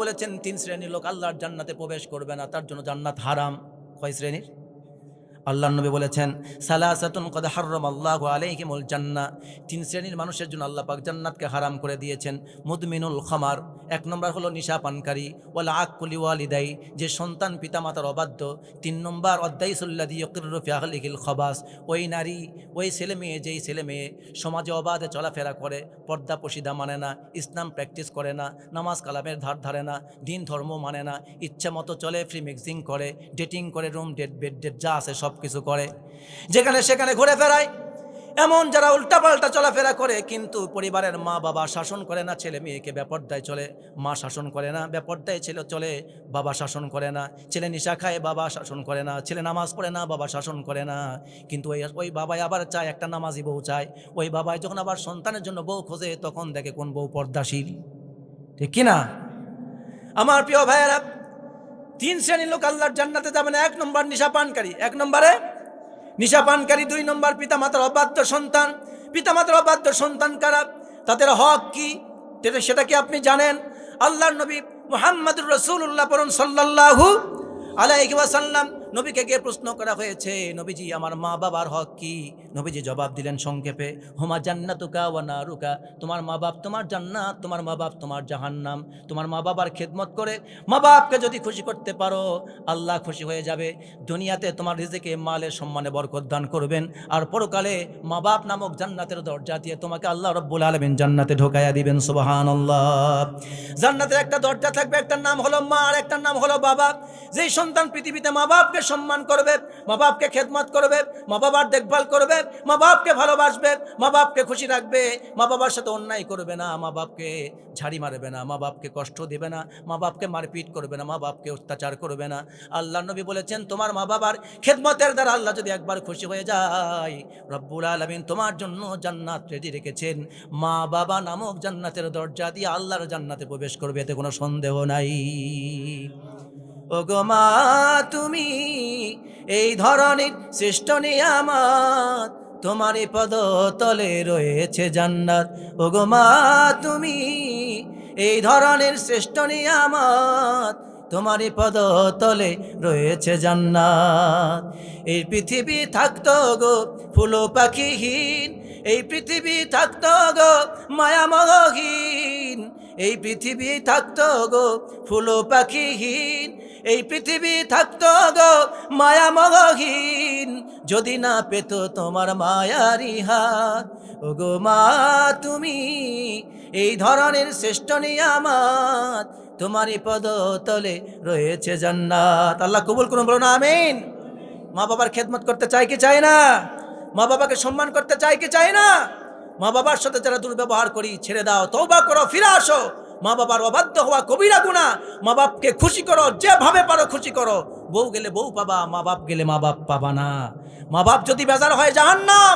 বলেছেন তিন শ্রেণীর লোক আল্লাহর জান্নাতে প্রবেশ করবে না, তার জন্য জান্নাত হারাম। কয় শ্রেণীর? আল্লাহর নবী বলেছেন সালাসাতুন কদ হারামাল্লাহু আলাইহিমুল জান্নাহ, তিন শ্রেণীর মানুষের জন্য আল্লাহ পাক জান্নাতকে হারাম করে দিয়েছেন। মুদমিনুল খামার, এক নম্বর হলো নিশা পানকারী, ওয়াল আকুলি ওয়ালিদাই, যে সন্তান পিতামাতার অবাধ্য। তিন নম্বর অদ্দাইসুল্লাযী ইয়াকিররু ফি আহলিহিল খাবাস, ওই নারী, ওই ছেলে মেয়ে, যেই ছেলে মেয়ে সমাজে অবাধে চলাফেরা করে, পর্দা পশিদা মানে না, ইসলাম প্র্যাকটিস করে না, নামাজ কালামের ধার ধারে না, দিন ধর্ম মানে না, ইচ্ছা মতো চলে, ফ্রি মিক্সিং করে, ডেটিং করে, রুম ডেট বেড ডেট যা আছে সব কিছু করে, যেখানে সেখানে ঘুরে ফেরায়। এমন যারা উল্টাপাল্টা চলাফেরা করে, কিন্তু পরিবারের মা বাবা শাসন করে না, ছেলে মেয়েকে বেপরদায় চলে, মা শাসন করে না, বেপরদায় ছেলে চলে, বাবা শাসন করে না, ছেলে নিশা খায়, বাবা শাসন করে না, ছেলে নামাজ পড়ে না, বাবা শাসন করে না। কিন্তু ওই বাবাই আবার চায় একটা নামাজি বউ চায়। ওই বাবাই যখন আবার সন্তানের জন্য বউ খোঁজে, তখন দেখে কোন বউ পর্দাশীল, ঠিক কিনা? আমার প্রিয় ভাইয়েরা, তিন শ্রেণীর লোক আল্লাহর জান্নাতে যাবে না। এক নম্বর নিশা পানকারী, এক নম্বরে নিশা পানকারী। দুই নম্বর পিতামাতার অবাধ্য সন্তান। পিতামাতার অবাধ্য সন্তান কারা? তাদের হক কি সেটা কি আপনি জানেন? আল্লাহর নবী মুহাম্মদুর রাসূলুল্লাহ পড়ুন সাল্লাল্লাহু আলাইহি ওয়াসাল্লাম। নবীকে গিয়ে প্রশ্ন করা হয়েছে, নবীজি আমার মা বাবার হক কি? নবীজি জবাব দিলেন সংক্ষেপে, হুমা জান্নাতুকা ওয়া নারুকা, তোমার মা বাপ তোমার জান্নাত, তোমার মা বাপ তোমার জাহান্নাম। তোমার মা বাবার খেদমত করে মা বাপকে যদি খুশি করতে পারো, আল্লাহ খুশি হয়ে যাবে। দুনিয়াতে তোমার রিজিকে মালে সম্মানে বরকত দান করবেন, আর পরকালে মা বাপ নামক জান্নাতের দরজা দিয়ে তোমাকে আল্লাহ রাব্বুল আলামিন জান্নাতে ঢোকাইয়া দিবেন। সুবহানাল্লাহ। জান্নাতের একটা দরজা থাকবে, একটার নাম হলো মা আর একটার নাম হলো বাবা। যেই সন্তান পৃথিবীতে মা বাপকে সম্মান করবে, মা বাপকে খেদমত করবে, মা বাবার দেখভাল করবে, মা বাপকে ভালোবাসবে, মা বাপকে খুশি রাখবে, মা বাবার সাথে অন্যায় করবে না, মা বাপকে ঝাড়ি মারবে না, মা বাপকে কষ্ট দেবে না, মা বাপকে মারপিট করবে না, মা বাপকে অত্যাচার করবে না। আল্লাহ নবী বলেছেন তোমার মা বাবার খেদমতের দ্বারা আল্লাহ যদি একবার খুশি হয়ে যায়, রব্বুল আলামিন তোমার জন্য জান্নাত রেডি রেখেছেন। মা বাবা নামক জান্নাতের দরজা দিয়ে আল্লাহর জান্নাতে প্রবেশ করবে, এতে কোনো সন্দেহ নাই। ওগো মা তুমি এই ধরনের শ্রেষ্ঠ নিয়ামত, তোমারই পদতলে রয়েছে জান্নাত। ওগো মা তুমি এই ধরনের শ্রেষ্ঠ নিয়ামত, তোমারই পদতলে রয়েছে জান্নাত। এই পৃথিবী থাকতো গো ফুল পাখিহীন, এই পৃথিবী থাকতো গো মায়ামোহহীন, এই পৃথিবী থাকতো গো ফুল পাখিহীন, এই পৃথিবী থাকতো গো মায়ামোহহীন, যদি না পেত তোমার মায়ারি হাত। ওগো মা তুমি এই ধরনের শ্রেষ্ঠ নিয়ামত, তোমারই পদতলে রয়েছে জান্নাত। আল্লাহ কবুল করুন, বলুন আমিন। মা বাবার খেদমত করতে চাই কি চাই না? মা বাবাকে সম্মান করতে চাই কি চাই না? মা বাবার সাথে যারা দুর্ব্যবহার করি ছেড়ে দাও, তওবা করো, ফিরে আসো। মা বাবার অবাধ্য হওয়া কবিরা গুনাহ। মা বাপকে খুশি করো, যেভাবে পারো খুশি করো। বউ গেলে বউ পাবা, মা বাপ গেলে মা বাপ পাবা না। মা বাপ যদি বেজার হয় জাহান্নাম।